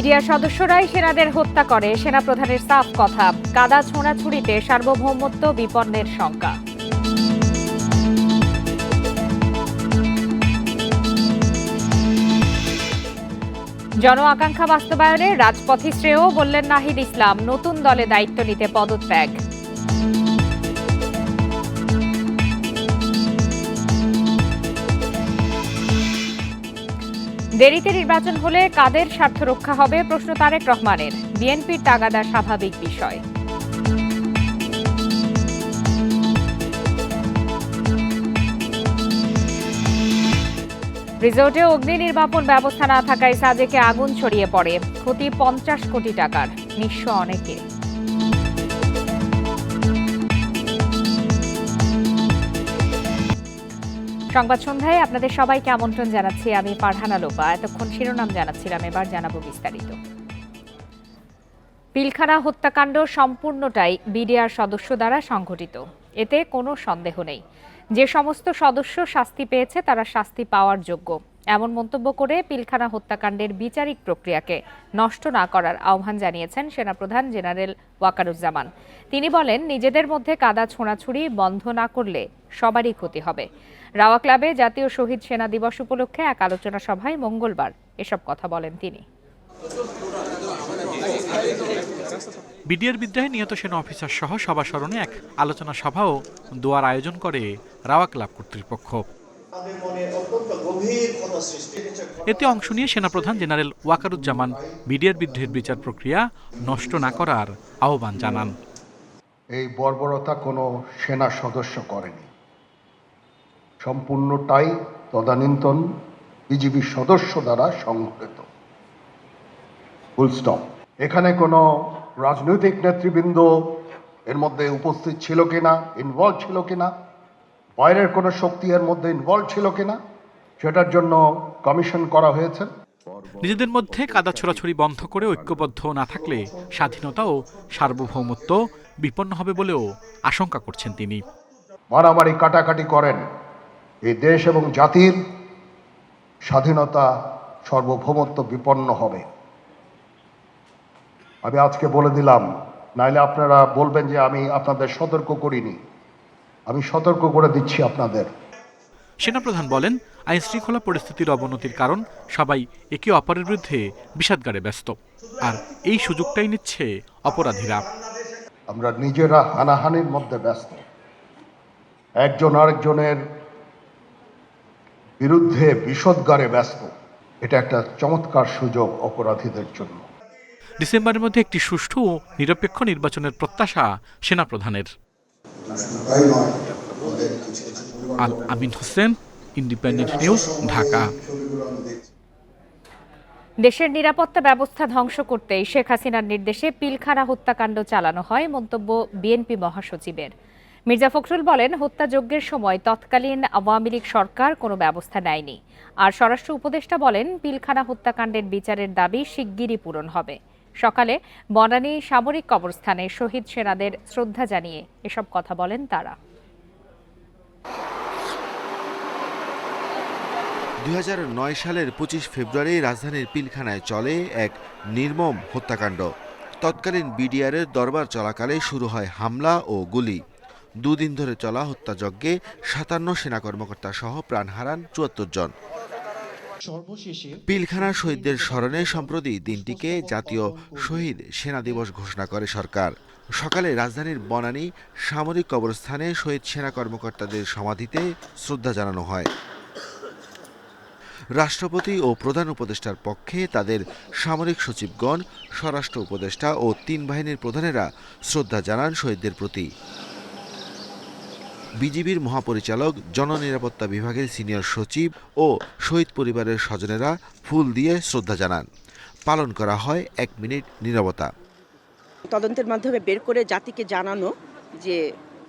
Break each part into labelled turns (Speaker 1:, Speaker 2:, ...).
Speaker 1: BDR সদস্যরাই সেনাদের হত্যা করে, সেনাপ্রধানের সাফ কথা। কাদা ছোঁড়াছুড়িতে সার্বভৌমত্ব বিপন্নের শঙ্কা। জন আকাঙ্ক্ষা বাস্তবায়নে রাজপথই শ্রেয়, বললেন নাহিদ ইসলাম। নতুন দলে দায়িত্ব নিতে পদত্যাগ। দেরিতে নির্বাচন হলে কাদের স্বার্থ রক্ষা হবে, প্রশ্ন তারেক রহমানের। বিএনপির তাগাদা স্বাভাবিক বিষয়। রিসোর্টে অগ্নি নির্বাপন ব্যবস্থা না থাকায় সাজেকে আগুন ছড়িয়ে পড়ে। ক্ষতি 50 কোটি টাকার, নিঃস্ব অনেকে। সংবাদ সন্ধ্যায় আপনাদের সবাইকে আমন্ত্রণ জানাচ্ছি। আমি ফারহানা লোপা। এতক্ষণ শিরোনাম জানাচ্ছিলাম, এবার জানাবো বিস্তারিত। পিলখানা হত্যাকাণ্ড সম্পূর্ণটাই বিডিআর সদস্য দ্বারা সংঘটিত, এতে কোনো সন্দেহ নেই। যে সমস্ত সদস্য শাস্তি পেয়েছে তারা শাস্তি পাওয়ার যোগ্য, এমন মন্তব্য করে পিলখানা হত্যাকাণ্ডের বিচারিক প্রক্রিয়াকে নষ্ট না করার আহ্বান জানিয়েছেন সেনাপ্রধান জেনারেল ওয়াকারুজ্জামান। তিনি বলেন, নিজেদের মধ্যে কাদা ছোঁড়াছুড়ি বন্ধ না করলে সবারই ক্ষতি হবে। রাওয়া ক্লাবে জাতীয় শহীদ সেনা দিবস উপলক্ষে এক আলোচনা সভায় মঙ্গলবার এসব কথা বলেন তিনি।
Speaker 2: বিডিআর বিদ্রোহে নিহত সেনা অফিসার সহ সভা স্মরণে এক আলোচনা সভাও দোয়ার আয়োজন করে রাওয়া ক্লাব কর্তৃপক্ষ। এতে অংশ নিয়ে সেনাপ্রধান জেনারেল ওয়াকারুজ্জামান বিডিআর বিদ্রোহের বিচার প্রক্রিয়া নষ্ট না করার আহ্বান জানান।
Speaker 3: এই বর্বরতা কোনো সেনা সদস্য করেনি, সম্পূর্ণটাই তদানীন্তন বিজিবি সদস্য দ্বারা সংঘটিত। Full stop. এখানে কোনো রাজনৈতিক নেতৃবৃন্দ এর মধ্যে উপস্থিত ছিল কিনা, ইনভলভ ছিল কিনা, বাইরের কোনো শক্তি এর মধ্যে ইনভলভ ছিল কিনা, সেটার জন্য কমিশন করা হয়েছে।
Speaker 2: নিজেদের মধ্যে কাদা ছোড়াছড়ি বন্ধ করে ঐক্যবদ্ধ না থাকলে স্বাধীনতা ও সার্বভৌমত্ব বিপন্ন হবে বলেও আশঙ্কা করছেন তিনি।
Speaker 3: মারামারি কাটাকাটি করেন, এই দেশ এবং জাতির স্বাধীনতা সার্বভৌমত্ব বিপন্ন হবে। আমি আজকে বলে দিলাম, নাইলে আপনারা বলবেন যে আমি আপনাদের সতর্ক করিনি। আমি সতর্ক করে দিচ্ছি আপনাদের।
Speaker 2: সেনাপ্রধান বলেন, আইন শৃঙ্খলা পরিস্থিতির অবনতির কারণ সবাই একে অপরের বিরুদ্ধে বিষাদগারে ব্যস্ত, আর এই সুযোগটাই নিচ্ছে অপরাধীরা।
Speaker 3: আমরা নিজেরা হানাহানির মধ্যে ব্যস্ত, একজন আরেকজনের বিরুদ্ধে বিষদগারে ব্যস্ত। এটা একটা চমৎকার সুযোগ অপরাধীদের জন্য।
Speaker 2: ডিসেম্বরের মধ্যে একটি সুষ্ঠু ও নিরপেক্ষ নির্বাচনের প্রত্যাশা সেনাপ্রধানের। আল আমিন হোসেন, ইন্ডিপেন্ডেন্ট নিউজ, ঢাকা।
Speaker 1: দেশের নিরাপত্তা ব্যবস্থা ধ্বংস করতেই শেখ হাসিনার নির্দেশে পিলখানা হত্যাকাণ্ড চালানো হয়, মন্তব্য বিএনপি মহাসচিবের। মির্জা ফখরুল বলেন, হত্যাযজ্ঞের সময় তৎকালীন আওয়ামী লীগ সরকার কোনো ব্যবস্থা নেয়নি। আর স্বরাষ্ট্র উপদেষ্টা বলেন, পিলখানা হত্যাকাণ্ডের বিচারের দাবি শিগগিরই পূরণ হবে। সকালে বনানী সামরিক কবরস্থানে শহীদ সেনাদের শ্রদ্ধা জানিয়ে এসব কথা বলেন তারা।
Speaker 4: 2009 সালের 25 ফেব্রুয়ারি রাজধানীর পিলখানায় চলে এক নির্মম হত্যাকাণ্ড। তৎকালীন বিডিআরের দরবার চলাকালে শুরু হয় হামলা ও গুলি। দুদিন ধরে চলা হত্যাযজ্ঞে 57 সেনা কর্মকর্তা সহ প্রাণ হারান 74 জন। পিলখানার শহীদদের স্মরণে সম্প্রতি দিনটিকে জাতীয় শহীদ সেনা দিবস ঘোষণা করে সরকার। সকালে রাজধানীর বনানী সামরিক কবরস্থানে শহীদ সেনা কর্মকর্তাদের সমাধিতে শ্রদ্ধা জানানো হয়। রাষ্ট্রপতি ও প্রধান উপদেষ্টার পক্ষে তাদের সামরিক সচিবগণ, স্বরাষ্ট্র উপদেষ্টা ও 3 বাহিনীর প্রধানেরা শ্রদ্ধা জানান শহীদদের প্রতি। বিজিবির মহাপরিচালক, জননিরাপত্তা বিভাগের সিনিয়র সচিব ও শহীদ পরিবারের স্বজনেরা ফুল দিয়ে শ্রদ্ধা জানান। পালন করা হয় 1 মিনিট নীরবতা।
Speaker 5: তদন্তের মাধ্যমে বের করে জাতিকে জানানো যে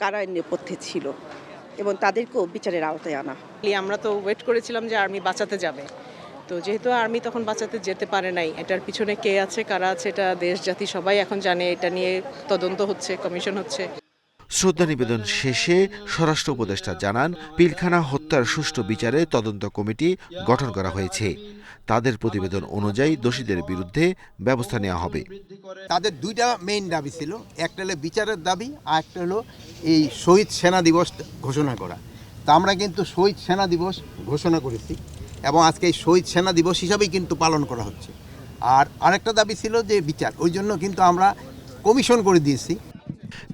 Speaker 5: কারা নেপথ্যে ছিল এবং তাদেরকেও বিচারের আওতায় আনা।
Speaker 6: আমরা তো ওয়েট করেছিলাম যে আর্মি বাঁচাতে যাবে, তো যেহেতু আর্মি তখন বাঁচাতে যেতে পারে নাই, এটার পিছনে কে আছে কারা আছে এটা দেশ জাতি সবাই এখন জানে। এটা নিয়ে তদন্ত হচ্ছে, কমিশন হচ্ছে।
Speaker 4: শ্রদ্ধা নিবেদন শেষে স্বরাষ্ট্র উপদেষ্টা জানান, পিলখানা হত্যার সুষ্ঠু বিচারে তদন্ত কমিটি গঠন করা হয়েছে। তাদের প্রতিবেদন অনুযায়ী দোষীদের বিরুদ্ধে ব্যবস্থা নেওয়া হবে।
Speaker 7: তাদের দুইটা মেইন দাবি ছিল, একটা হলো বিচারের দাবি, আর একটা হলো এই শহীদ সেনা দিবস ঘোষণা করা। তা আমরা কিন্তু শহীদ সেনা দিবস ঘোষণা করেছি এবং আজকে এই শহীদ সেনা দিবস হিসাবেই কিন্তু পালন করা হচ্ছে। আর আরেকটা দাবি ছিল যে বিচার, ওই জন্য কিন্তু আমরা কমিশন করে দিয়েছি।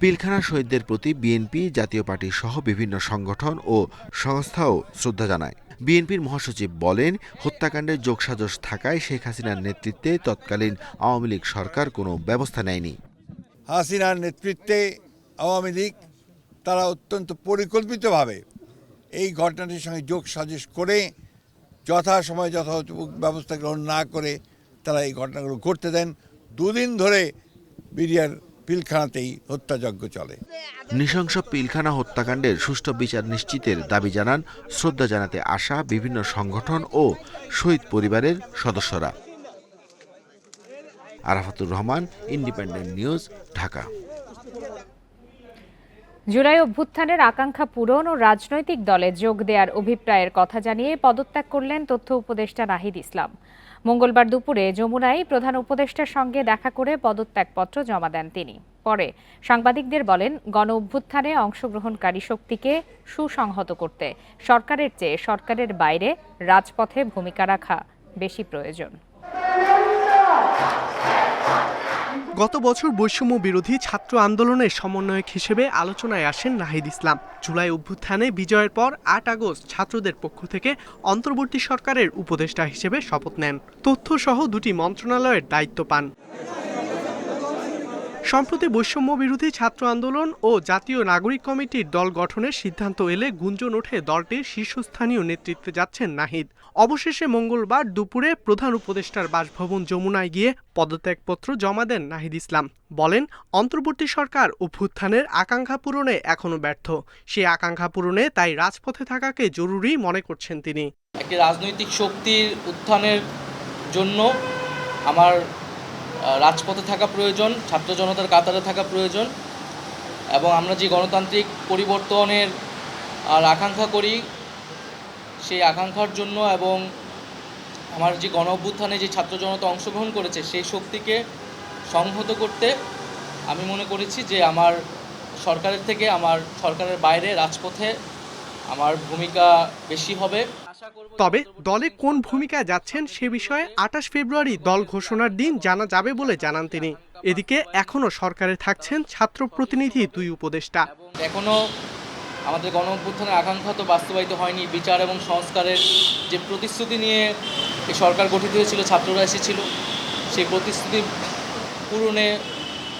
Speaker 4: পিলখানা শহীদদের প্রতি বিএনপি, জাতীয় পার্টি সহ বিভিন্ন সংগঠন ও সংস্থাও শ্রদ্ধা জানায়। বিএনপির মহাসচিব বলেন, হত্যাকাণ্ডের যোগসাজশ থাকায় শেখ হাসিনার নেতৃত্বে তৎকালীন আওয়ামী লীগ সরকার কোনো ব্যবস্থা নেয়নি।
Speaker 8: হাসিনার নেতৃত্বে আওয়ামী লীগ তারা অত্যন্ত পরিকল্পিতভাবে এই ঘটনাটির সঙ্গে যোগসাজশ করে যথাসময়ে যথাযথ ব্যবস্থা গ্রহণ না করে তারা এই ঘটনাগুলো ঘটতে দেন। দুদিন ধরে বিডিআর পিলখানাতেই হত্যাযজ্ঞ চলে।
Speaker 4: নৃশংস পিলখানা হত্যাকাণ্ডের সুষ্ঠু বিচার নিশ্চিতের দাবি জানান শ্রদ্ধা জানাতে আসা বিভিন্ন সংগঠন ও শহীদ পরিবারের সদস্যরা। Arafatur Rahman, independent news, Dhaka.
Speaker 1: July অভ্যুত্থানের আকাঙ্ক্ষা পূরণ ও রাজনৈতিক দলে যোগ দেওয়ার অভিপ্রায়ের কথা জানিয়ে পদত্যাগ করলেন তথ্য উপদেষ্টা নাহিদ ইসলাম। মঙ্গলবার দুপুরে যমুনায় প্রধান উপদেষ্টার সঙ্গে দেখা করে পদত্যাগপত্র জমা দেন তিনি। পরে সাংবাদিকদের বলেন, গণ অভ্যুত্থানে অংশগ্রহণকারী শক্তিকে সুসংহত করতে সরকারের চেয়ে সরকারের বাইরে রাজপথে ভূমিকা রাখা বেশি প্রয়োজন।
Speaker 9: গত বছর বৈষম্য বিরোধী ছাত্র আন্দোলনের সমন্বয়ক হিসেবে আলোচনায় আসেন নাহিদ ইসলাম। জুলাই অভ্যুত্থানে বিজয়ের পর ৮ আগস্ট ছাত্রদের পক্ষ থেকে অন্তর্বর্তী সরকারের উপদেষ্টা হিসেবে শপথ নেন। তথ্য সহ দুটি মন্ত্রণালয়ের দায়িত্ব পান। সম্প্রতি বৈষম্য বিরোধী ছাত্র আন্দোলন ও জাতীয় নাগরিক কমিটির দল গঠনের সিদ্ধান্ত এলে গুঞ্জন ওঠে দলটির শীর্ষস্থানীয় নেতৃত্বে যাচ্ছেন নাহিদ। অবশেষে মঙ্গলবার দুপুরে প্রধান উপদেষ্টার বাসভবন যমুনায় গিয়ে পদত্যাগপত্র জমা দেন নাহিদ ইসলাম। বলেন, অন্তর্বর্তী সরকার অভ্যুত্থানের আকাঙ্ক্ষা পূরণে এখনো ব্যর্থ। সেই আকাঙ্ক্ষা পূরণে তাই রাজপথে থাকাকে জরুরি মনে করছেন তিনি।
Speaker 10: একটি রাজনৈতিক শক্তির উত্থানের জন্য আমার রাজপথে থাকা প্রয়োজন, ছাত্র জনতার কাতারে থাকা প্রয়োজন এবং আমরা যে গণতান্ত্রিক পরিবর্তনের আকাঙ্ক্ষা করি সেই আকাঙ্ক্ষার জন্য এবং আমার যে গণ অভ্যুত্থানে যে ছাত্র জনতা অংশগ্রহণ করেছে সেই শক্তিকে সংহত করতে আমি মনে করেছি যে আমার সরকারের থেকে আমার সরকারের বাইরে রাজপথে আমার ভূমিকা বেশি হবে।
Speaker 9: তবে দলে কোন ভূমিকায় যাচ্ছেন সে বিষয়ে ২৮ ফেব্রুয়ারি দল ঘোষণার দিন জানা যাবে বলে জানান তিনি। এদিকে এখনো সরকারে থাকছেন ছাত্র প্রতিনিধি ২ উপদেষ্টা।
Speaker 10: এখনো আমাদের গণ অভ্যুত্থানের আকাঙ্ক্ষা তো বাস্তবায়িত হয়নি। বিচার এবং সংস্কারের যে প্রতিশ্রুতি নিয়ে এই সরকার গঠিত হয়েছিল, ছাত্ররা এসেছিল, সেই প্রতিশ্রুতি পূরণে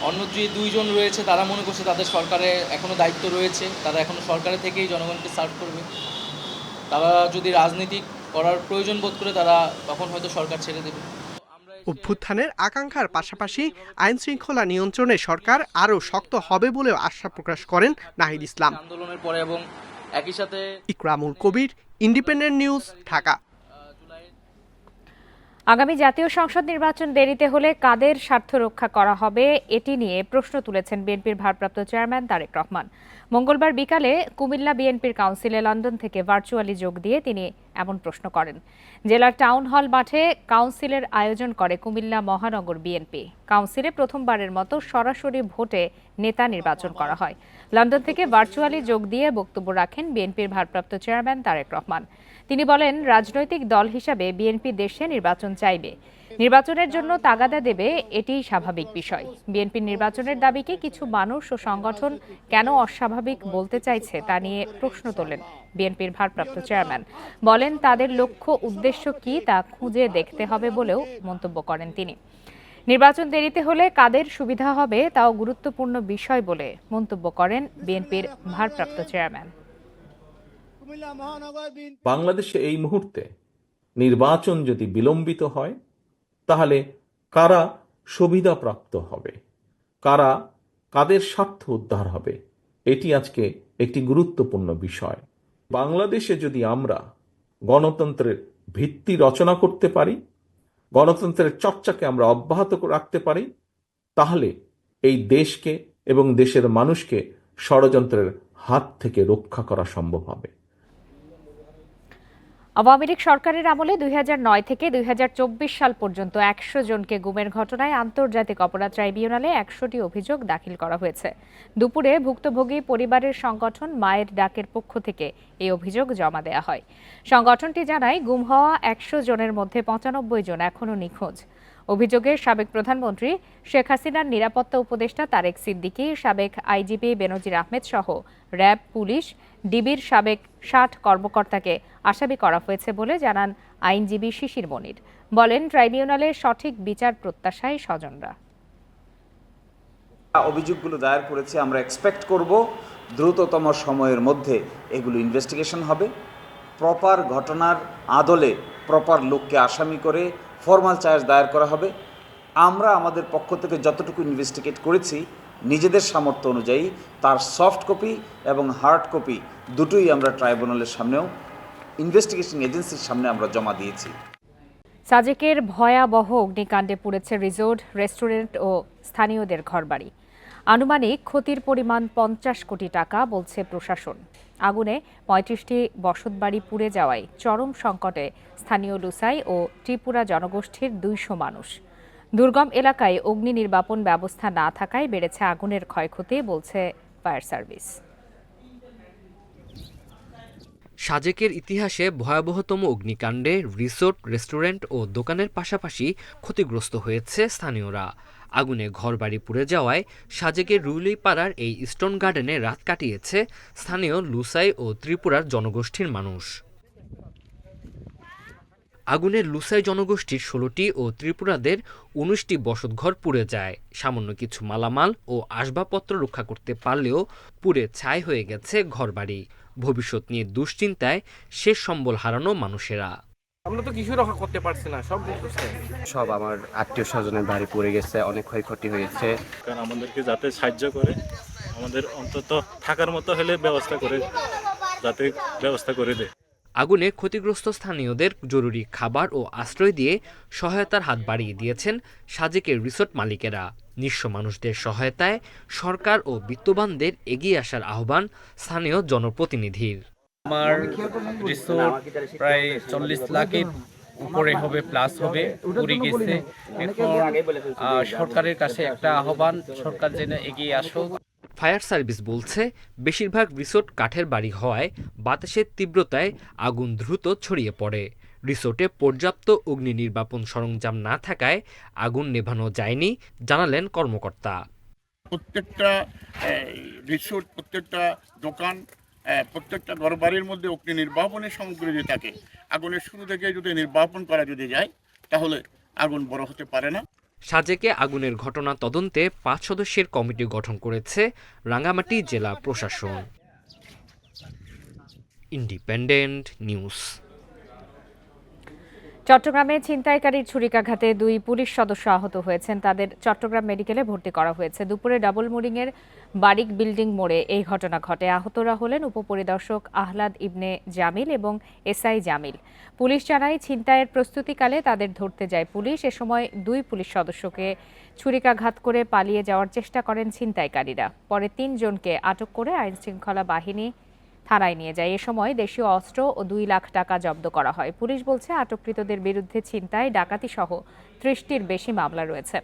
Speaker 10: অন্য যে ২ জন রয়েছে তারা মনে করছে তাদের সরকারে এখনো দায়িত্ব রয়েছে, তারা এখনো সরকারে থেকেই জনগণকে সার্ভ করবে। তারা যদি রাজনীতি করার প্রয়োজন বোধ করে তারা তখন হয়তো সরকার ছেড়ে দেবে।
Speaker 9: অভ্যুত্থানের আকাঙ্ক্ষার পাশাপাশি আইন শৃঙ্খলা নিয়ন্ত্রণে সরকার আরও শক্ত হবে বলেও আশা প্রকাশ করেন নাহিদ ইসলাম।
Speaker 10: আন্দোলনের পরে এবং একই সাথে
Speaker 9: ইকরামুল কবির, ইন্ডিপেন্ডেন্ট নিউজ, ঢাকা।
Speaker 1: আগামী জাতীয় সংসদ নির্বাচন দেরিতে হলে কাদের স্বার্থ রক্ষা করা হবে এটি নিয়ে প্রশ্ন তুলেছেন বিএনপির ভারপ্রাপ্ত চেয়ারম্যান তারেক রহমান। মঙ্গলবার বিকালে কুমিল্লা বিএনপির কাউন্সিলে লন্ডন থেকে ভার্চুয়ালি যোগ দিয়ে তিনি এমন প্রশ্ন করেন। জেলার টাউন হল মাঠে কাউন্সিলের আয়োজন করে কুমিল্লা মহানগর বিএনপি। কাউন্সিলে প্রথমবারের মতো সরাসরি ভোটে নেতা নির্বাচন করা হয়। লন্ডন থেকে ভার্চুয়ালি যোগ দিয়ে বক্তব্য রাখেন বিএনপির ভারপ্রাপ্ত চেয়ারম্যান তারেক রহমান। তিনি বলেন, রাজনৈতিক দল হিসাবে বিএনপি দেশে নির্বাচন চাইবে, নির্বাচনের জন্য তাগাদা দেবে, এটিই স্বাভাবিক বিষয়। বিএনপির নির্বাচনের দাবিকে কিছু মানুষ ও সংগঠন কেন অস্বাভাবিক বলতে চাইছে তা নিয়ে প্রশ্ন তোলেন বিএনপির ভারপ্রাপ্ত চেয়ারম্যান। বলেন, তাদের লক্ষ্য উদ্দেশ্য কি তা খুঁজে দেখতে হবে বলেও মন্তব্য করেন তিনি। নির্বাচন দেরিতে হলে কাদের সুবিধা হবে তাও গুরুত্বপূর্ণ বিষয় বলে মন্তব্য করেন বিএনপির ভারপ্রাপ্ত চেয়ারম্যান।
Speaker 11: বাংলাদেশে এই মুহূর্তে নির্বাচন যদি বিলম্বিত হয় তাহলে কারা সুবিধাপ্রাপ্ত হবে, কাদের স্বার্থ উদ্ধার হবে, এটি আজকে একটি গুরুত্বপূর্ণ বিষয়। বাংলাদেশে যদি আমরা গণতন্ত্রের ভিত্তি রচনা করতে পারি, গণতন্ত্রের চর্চাকে আমরা অব্যাহত রাখতে পারি, তাহলে এই দেশকে এবং দেশের মানুষকে ষড়যন্ত্রের হাত থেকে রক্ষা করা সম্ভব হবে।
Speaker 1: আওয়ামী লীগ সরকারের আমলে 2009 থেকে 2024 সাল পর্যন্ত 100 জনকে গুমের ঘটনায় আন্তর্জাতিক অপরাধ ট্রাইব্যুনালে 100টি অভিযোগ দাখিল করা হয়েছে। দুপুরে ভুক্তভোগী পরিবারের সংগঠন মায়ের ডাকের পক্ষ থেকে এই অভিযোগ জমা দেওয়া হয়। সংগঠনটি জানায়, গুম হওয়া 100 জনের মধ্যে 95 জন এখনও নিখোঁজ। অভিযোগে সাবেক প্রধানমন্ত্রী শেখ হাসিনার নিরাপত্তা উপদেষ্টা তারেক সিদ্দিকী, সাবেক আইজিপি বেনজির আহমেদ সহ র্যাব, পুলিশ, ডিবির সাবেক 60 কর্মকর্তাকে আসামি করা হয়েছে বলে জানান আইনজীবী শিশির মনির। বলেন, ট্রাইব্যুনালে সঠিক বিচার প্রত্যাশায় স্বজনরা।
Speaker 12: অভিযোগগুলো দায়ের করেছে, আমরা এক্সপেক্ট করব দ্রুততম সময়ের মধ্যে এগুলো ইনভেস্টিগেশন হবে, প্রপার ঘটনার আদলে প্রপার লোককে আসামি করে ফর্মাল চার্জ দায়ের করা হবে। আমরা আমাদের পক্ষ থেকে যতটুকু ইনভেস্টিগেট করেছি নিজেদের সামর্থ্য অনুযায়ী তার সফট কপি এবং হার্ড কপি দুটোই আমরা ট্রাইব্যুনালের সামনেও ইনভেস্টিগেশন এজেন্সির সামনে আমরা জমা দিয়েছি।
Speaker 1: সাজেকের ভয়াবহ অগ্নিকাণ্ডে পুড়েছে রিসোর্ট, রেস্টুরেন্ট ও স্থানীয়দের ঘরবাড়ি। আনুমানিক ক্ষতির পরিমাণ 50 কোটি টাকা বলছে প্রশাসন। আগুনে 35টি বসতবাড়ি পুড়ে যাওয়ায় চরম সংকটে স্থানীয় লুসাই ও ত্রিপুরা জনগোষ্ঠীর 200 মানুষ। দুর্গম এলাকায় অগ্নি নির্বাপন ব্যবস্থা না থাকায় বেড়েছে আগুনের ক্ষয়ক্ষতি, বলছে ফায়ার সার্ভিস।
Speaker 13: সাজেকের ইতিহাসে ভয়াবহতম অগ্নিকাণ্ডে রিসোর্ট, রেস্টুরেন্ট ও দোকানের পাশাপাশি ক্ষতিগ্রস্ত হয়েছে স্থানীয়রা। আগুনে ঘরবাড়ি পুড়ে যাওয়ায় সাজেকের রুইলিপাড়ার এই স্টোন গার্ডেনে রাত কাটিয়েছে স্থানীয় লুসাই ও ত্রিপুরার জনগোষ্ঠীর মানুষ। আগুনে লুসাই জনগোষ্ঠীর 16টি ও ত্রিপুরাদের 19টি বসতঘর পুড়ে যায়। সামান্য কিছু মালামাল ও আসবাবপত্র রক্ষা করতে পারলেও পুড়ে ছাই হয়ে গেছে ঘরবাড়ি। ভবিষ্যৎ নিয়ে দুশ্চিন্তায় শেষ সম্বল হারানো মানুষেরা।
Speaker 14: আমরা তো কিছু রক্ষা করতে পারছি না, সব আমার আত্মীয় স্বজনের বাড়ি পড়ে গেছে, অনেক ক্ষয়ক্ষতি হয়েছে।
Speaker 15: কারণ আমাদেরকে যাতে সাহায্য করে, আমাদের অন্তত থাকার মতো হলে ব্যবস্থা করে দেয়।
Speaker 13: আগুনে ক্ষতিগ্রস্ত স্থানীয়দের জরুরি খাবার ও আশ্রয় দিয়ে সহায়তার হাত বাড়িয়ে দিয়েছেন সাজেকের রিসোর্ট মালিকেরা। নিঃস্ব মানুষদের সহায়তায় সরকার ও বিত্তবানদের এগিয়ে আসার আহ্বান স্থানীয় জনপ্রতিনিধির।
Speaker 14: আমার রিসোর্ট প্রায় 40 লাখের উপরে হবে, প্লাস হবে, পুড়ে গেছে। এখন সরকারের কাছে একটা আহ্বান, সরকার যেন এগিয়ে আসুক।
Speaker 13: ফায়ার সার্ভিস বলছে, বেশিরভাগ রিসোর্ট কাঠের বাড়ি হওয়ায় বাতাসের তীব্রতায় আগুন দ্রুত ছড়িয়ে পড়ে। রিসোর্টে পর্যাপ্ত অগ্নি নির্বাপন সরঞ্জাম না থাকায় আগুন নেভানো যায়নি, জানালেন কর্মকর্তা।
Speaker 16: প্রত্যেকটা রিসোর্ট, প্রত্যেকটা দোকান, প্রত্যেকটা ঘরবাড়ির মধ্যে অগ্নি নির্বাপনের সামগ্রী যদি থাকে, আগুনের শুরু থেকে যদি নির্বাপন করা যদি যায় তাহলে আগুন বড় হতে পারে না।
Speaker 13: সাজেকে আগুনের ঘটনা তদন্তে 5 সদস্যের কমিটি গঠন করেছে রাঙ্গামাটি জেলা প্রশাসন। Independent news.
Speaker 1: চট্টগ্রামে ছিনতাইকারীর ছুরিকাঘাতে 2 পুলিশ সদস্য আহত হয়েছেন। তাদের চট্টগ্রাম মেডিকেলে ভর্তি করা হয়েছে। দুপুরে ডাবল মুরিংয়ের বারিক বিল্ডিং মোড়ে এই ঘটনা ঘটে। আহতরা হলেন উপপরিদর্শক আহলাদ ইবনে জামিল এবং এসআই জামিল। পুলিশ জানায়, ছিনতাইয়ের প্রস্তুতিকালে তাদের ধরতে যায় পুলিশ। এ সময় 2 পুলিশ সদস্যকে ছুরিকাঘাত করে পালিয়ে যাওয়ার চেষ্টা করেন ছিনতাইকারীরা। পরে 3 জনকে আটক করে আইনশৃঙ্খলা বাহিনী থানায় নিয়ে যায়। এ সময় দেশীয় অস্ত্র ও 2 লাখ টাকা জব্দ করা হয়। পুলিশ বলছে, আটককৃতদের বিরুদ্ধে ছিনতাই, ডাকাতি সহ 30টির বেশি মামলা রয়েছে।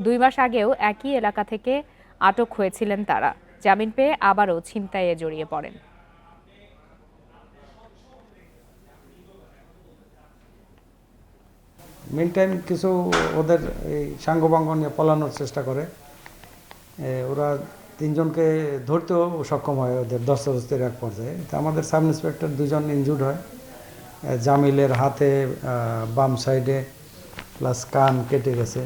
Speaker 1: 2 মাস আগেও একই এলাকা থেকে আটক হয়েছিলেন তারা। জামিন পেয়ে আবারও ছিনতাইয়ে জড়িয়ে পড়েন।
Speaker 17: মেন টাইম কিছু ওদের এই সাঙ্গপাঙ্গ নিয়ে পলানোর চেষ্টা করে। ওরা 3 জনকে ধরতেও সক্ষম হয় ওদের দস্তদস্তির এক পর্যায়ে। তো আমাদের সাব ইন্সপেক্টর 2 জন ইনজুর্ড হয়। জামিলের হাতে বাম সাইডে প্লাস কান কেটে গেছে।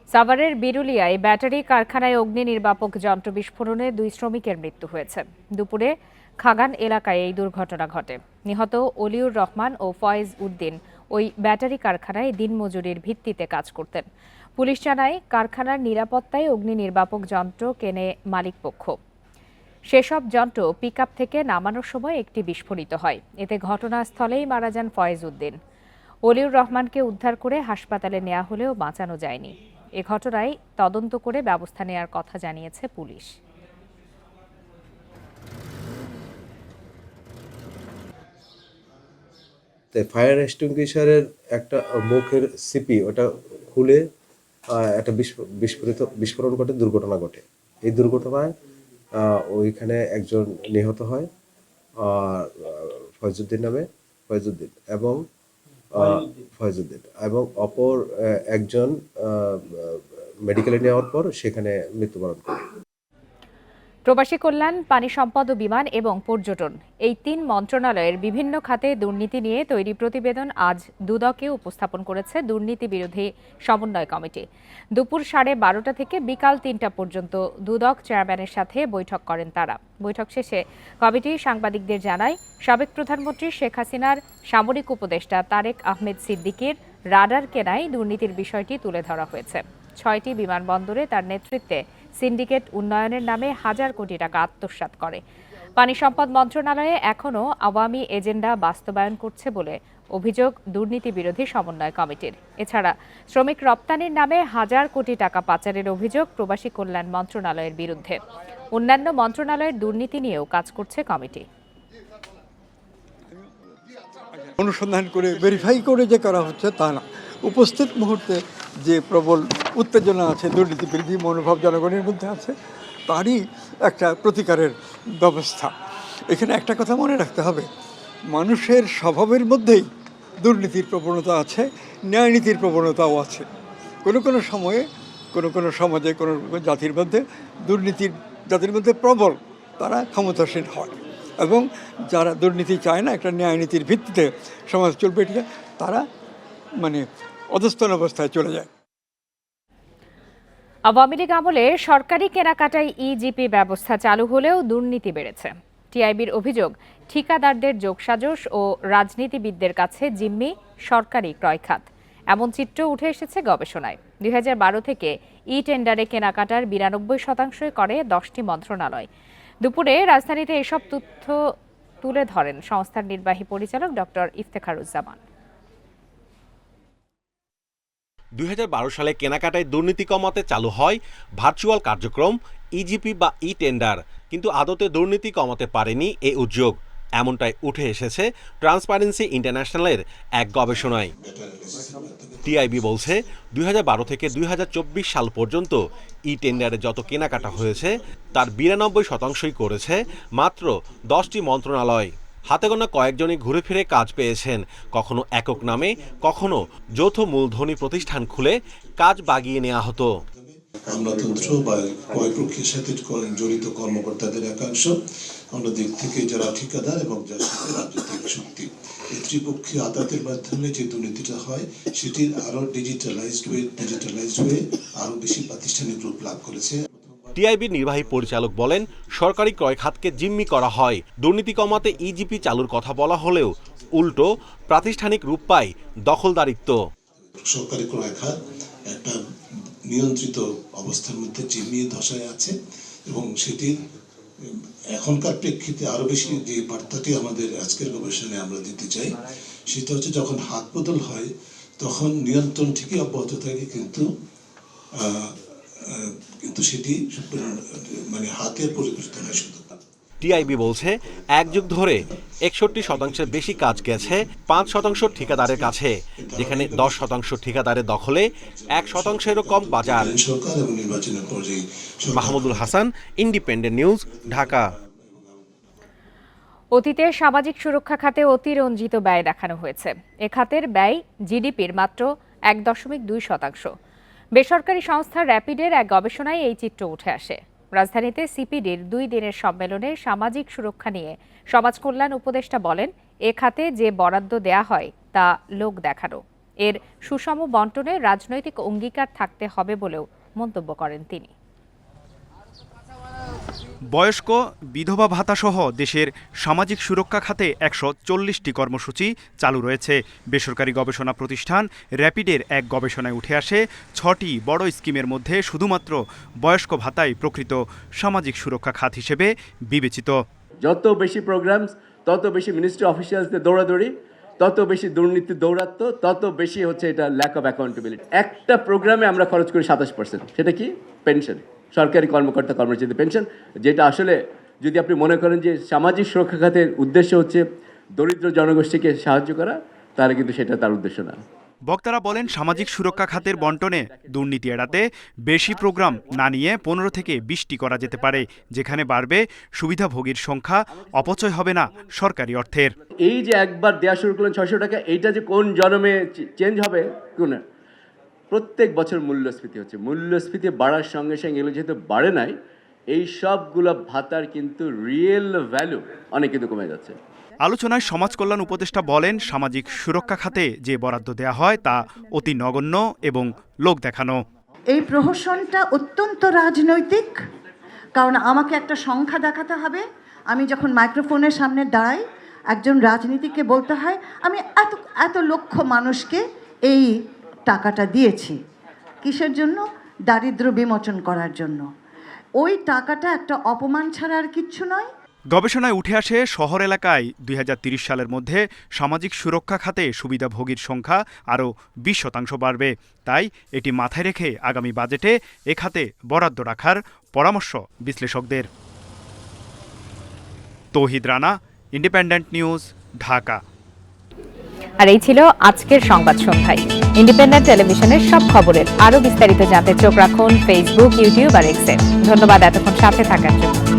Speaker 1: সাভারের বিরুলিয়ায় ব্যাটারি কারখানায় অগ্নি নির্বাপক যন্ত্র বিস্ফোরণে 2 শ্রমিকের মৃত্যু হয়েছে। দুপুরে খাগান এলাকায় এই দুর্ঘটনা ঘটে। নিহত অলিউর রহমান ও ফয়েজ উদ্দিন ওই ব্যাটারি কারখানায় দিনমজুরির ভিত্তিতে কাজ করতেন। পুলিশ জানায়, কারখানার নিরাপত্তায় অগ্নি নির্বাপক যন্ত্র কেনে মালিকপক্ষ। সেসব যন্ত্র পিকআপ থেকে নামানোর সময় একটি বিস্ফোরিত হয়। এতে ঘটনাস্থলেই মারা যান ফয়েজ উদ্দিন। অলিউর রহমানকে উদ্ধার করে হাসপাতালে নেওয়া হলেও বাঁচানো যায়নি। এ ঘটনায় তদন্ত করে ব্যবস্থা নেওয়ার কথা জানিয়েছে পুলিশ।
Speaker 18: ফায়ার এক্সটিংগুইশারের একটা মুখের সিপি ওটা খুলে একটা বিস্ফোরণ ঘটে, দুর্ঘটনা ঘটে। এই দুর্ঘটনায় ওইখানে একজন নিহত হয়, ফয়জুদ্দিন এবং অপর একজন মেডিকেলে নেওয়ার পর সেখানে মৃত্যুবরণ করে।
Speaker 1: প্রবাসী কল্যাণ, পানি সম্পদ ও বিমান এবং পর্যটন এই ৩ মন্ত্রণালয়ের বিভিন্ন খাতে দুর্নীতি নিয়ে তৈরি প্রতিবেদন আজ দুদকে উপস্থাপন করেছে দুর্নীতি বিরোধী সমন্বয় কমিটি। দুপুর 12:30 থেকে বিকাল 3টা পর্যন্ত দুদক চেয়ারম্যানের সাথে বৈঠক করেন তারা। বৈঠক শেষে কমিটি সাংবাদিকদের জানায়, সাবেক প্রধানমন্ত্রী শেখ হাসিনার সামরিক উপদেষ্টা তারেক আহমেদ সিদ্দিকীর রাডার কেনায় দুর্নীতির বিষয়টি তুলে ধরা হয়েছে। 6টি বিমানবন্দরে তার নেতৃত্বে সিন্ডিকেট উন্নয়নের নামে হাজার কোটি টাকা আত্মসাৎ করে। পানি সম্পদ মন্ত্রণালয়ে এখনও আওয়ামী এজেন্ডা বাস্তবায়ন করছে বলে অভিযোগ দুর্নীতি বিরোধী সমন্বয় কমিটির। এছাড়া শ্রমিক রপ্তানির নামে হাজার কোটি টাকা পাচারের অভিযোগ প্রবাসী কল্যাণ মন্ত্রণালয়ের বিরুদ্ধে। অন্যান্য মন্ত্রণালয়ের দুর্নীতি নিয়েও কাজ করছে কমিটি।
Speaker 19: অনুসন্ধান করে ভেরিফাই করে যে করা হচ্ছে তা না, উপস্থিত মুহূর্তে যে প্রবল উত্তেজনা আছে, দুর্নীতি বিরোধী মনোভাব জনগণের মধ্যে আছে, তারই একটা প্রতিকারের ব্যবস্থা। এখানে একটা কথা মনে রাখতে হবে, মানুষের স্বভাবের মধ্যেই দুর্নীতির প্রবণতা আছে, ন্যায়নীতির প্রবণতাও আছে। কোনো সময়ে কোনো সমাজে কোনো জাতির মধ্যে দুর্নীতির যাদের মধ্যে প্রবল, তারা ক্ষমতাসীন হয়, এবং যারা দুর্নীতি চায় না, একটা ন্যায়নীতির ভিত্তিতে সমাজ চলবে, এটা তারা অধস্তন অবস্থায় চলে যায়।
Speaker 1: আওয়ামী লীগ আমলে সরকারি কেনাকাটায় ইজিপি ব্যবস্থা চালু হলেও দুর্নীতি বেড়েছে। টিআইবির অভিযোগ, ঠিকাদারদের যোগসাজশ ও রাজনীতিবিদদের কাছে জিম্মি সরকারি ক্রয় খাত। এমন চিত্র উঠে এসেছে গবেষণায়। 2012 থেকে টেন্ডারে কেনাকাটার 92% করে 10টি মন্ত্রণালয়। দুপুরে রাজধানীতে এসব তথ্য তুলে ধরেন সংস্থার নির্বাহী পরিচালক ডক্টর ইফতেখারুজ্জামান।
Speaker 20: 2012 সালে কেনাকাটায় দুর্নীতি কমাতে চালু হয় ভার্চুয়াল কার্যক্রম ইজিপি বা টেন্ডার, কিন্তু আদতে দুর্নীতি কমাতে পারেনি এই উদ্যোগ। এমনটাই উঠে এসেছে ট্রান্সপারেন্সি ইন্টারন্যাশনালের এক গবেষণায়। টিআইবি বলছে 2012 থেকে 2024 সাল পর্যন্ত টেন্ডারে যত কেনাকাটা হয়েছে তার 92%ই করেছে মাত্র 10টি মন্ত্রণালয়। হাতে গোনা কয়েকজনই ঘুরে ফিরে কাজ পেয়েছেন, কখনো একক নামে, কখনো যৌথ মূলধনী প্রতিষ্ঠান খুলে কাজ বাগিয়ে নেওয়া হতো।
Speaker 21: আমলাতন্ত্র বা ক্রয় প্রক্রিয়ার সাথে জড়িত কর্মকর্তাদের একাংশ, অন্যদিক থেকে যারা ঠিকাদার এবং যারা রাজনৈতিক শক্তি, এই ত্রিপক্ষীয় আদালতের মাধ্যমে যে দুর্নীতিটা হয় সেটির আরো ডিজিটালাইজড হয়ে আরো বেশি প্রাতিষ্ঠানিক রূপ লাভ করেছে।
Speaker 20: টিআইবির নির্বাহী পরিচালক বলেন, সরকারি ক্রয় খাতকে জিম্মি করা হয়। দুর্নীতি কমাতে ইজিপি চালুর কথা বলা হলেও উল্টো প্রাতিষ্ঠানিক রূপ পায় দখলদারিত্ব।
Speaker 21: সরকারি ক্রয় খাত একটা নিয়ন্ত্রিত অবস্থার মধ্যে জিম্মি দশায় আছে, এবং সেটির এখনকার প্রেক্ষিতে আরো বেশি যে বার্তাটি আমাদের আজকের গবেষণায় আমরা দিতে চাই, সেটা হচ্ছে যখন হাত বদল হয় তখন নিয়ন্ত্রণ ঠিকই অব্যাহত থাকে, কিন্তু সেটি হাতের পরিবর্তন হয় শুধু।
Speaker 20: টিআইবি বলছে 1 যুগ ধরে 61% বেশি কাজ গেছে 5% ঠিকাদারের কাছে, যেখানে 10% ঠিকাদারের দখলে, 1%-এরও কম বাজার। Mahmudul Hasan, independent news, Dhaka.
Speaker 1: অতীতে সামাজিক সুরক্ষা খাতে অতিরঞ্জিত ব্যয় দেখানো হয়েছে। এ খাতের ব্যয় জিডিপির মাত্র 1.2%। বেসরকারি সংস্থা র্যাপিডের এক গবেষণায় এই চিত্র উঠে আসে। রাজধানীতে সিপিডির 2 দিনের সম্মেলনে সামাজিক সুরক্ষা নিয়ে সমাজ কল্যাণ উপদেষ্টা বলেন, এ খাতে যে বরাদ্দ দেয়া হয় তা লোক দেখানো। এর সুষম বণ্টনে রাজনৈতিক অঙ্গীকার থাকতে হবে বলেও মন্তব্য করেন তিনি।
Speaker 22: বয়স্ক, বিধবা ভাতাসহ দেশের সামাজিক সুরক্ষা খাতে 140টি কর্মসূচি চালু রয়েছে। বেসরকারি গবেষণা প্রতিষ্ঠান র্যাপিডের এক গবেষণায় উঠে আসে 6টি বড় স্কিমের মধ্যে শুধুমাত্র বয়স্ক ভাতাই প্রকৃত সামাজিক সুরক্ষা খাত হিসেবে বিবেচিত।
Speaker 23: যত বেশি প্রোগ্রামস, তত বেশি মিনিস্ট্রি অফিসিয়ালসদের দৌড়াদৌড়ি,
Speaker 2: তত বেশি দুর্নীতি দৌরাত্ম্য, তত বেশি হচ্ছে এটা ল্যাক অফ অ্যাকাউন্টেবিলিটি। একটা প্রোগ্রামে আমরা খরচ করি 27%, সেটা কি? পেনশন, সরকারি কর্মকর্তা কর্মচারীদের পেনশন, যেটা আসলে যদি আপনি মনে করেন যে সামাজিক সুরক্ষা খাতের উদ্দেশ্য হচ্ছে দরিদ্র জনগোষ্ঠীকে সাহায্য করা, তাহলে কিন্তু সেটা তার উদ্দেশ্য না।
Speaker 22: বক্তারা বলেন, সামাজিক সুরক্ষা খাতের বন্টনে দুর্নীতি এড়াতে বেশি প্রোগ্রাম না নিয়ে 15 থেকে 20টি করা যেতে পারে, যেখানে বাড়বে সুবিধাভোগীর সংখ্যা, অপচয় হবে না সরকারি অর্থের।
Speaker 2: এই যে একবার দেওয়া শুরু করলেন 600 টাকা, এইটা যে কোন জন্মে চেঞ্জ হবে কোন, প্রত্যেক বছর মূল্যস্ফীতি হচ্ছে, মূল্যস্ফীতি বাড়ার সঙ্গে সঙ্গে এগুলো যেহেতু বাড়ে নাই, এই সবগুলো ভাতার কিন্তু রিয়েল ভ্যালু অনেক কিন্তু কমে যাচ্ছে।
Speaker 22: আলোচনায় সমাজ কল্যাণ উপদেষ্টা বলেন, সামাজিক সুরক্ষা খাতে যে বরাদ্দ দেয়া হয় তা অতি নগণ্য এবং লোক দেখানো।
Speaker 3: এই প্রহসনটা অত্যন্ত রাজনৈতিক, কারণ আমাকে একটা সংখ্যা দেখাতে হবে। আমি যখন মাইক্রোফোনের সামনে দাঁড়াই, একজন রাজনীতিককে বলতে হয় আমি এত এত লক্ষ মানুষকে এই টাকাটা দিয়েছি। কিসের জন্য? দারিদ্র্য বিমোচন করার জন্য। ওই টাকাটা একটা অপমান ছাড়া আর কিচ্ছু নয়।
Speaker 22: গবেষণায় উঠে আসে, শহর এলাকায় 2030 সালের মধ্যে সামাজিক সুরক্ষা খাতে সুবিধাভোগীর সংখ্যা আরও 20% বাড়বে। তাই এটি মাথায় রেখে আগামী বাজেটে এ খাতে বরাদ্দ রাখার পরামর্শ বিশ্লেষকদের। তৌহিদ রানা, ইন্ডিপেন্ডেন্ট নিউজ, ঢাকা।
Speaker 1: আর এই ছিল আজকের সংবাদ সন্ধ্যায়। ইন্ডিপেন্ডেন্ট টেলিভিশনের সব খবরের আরও বিস্তারিত জানতে চোখ রাখুন ফেসবুক, ইউটিউব আর এক্সে। ধন্যবাদ এতক্ষণ সাথে থাকার জন্য।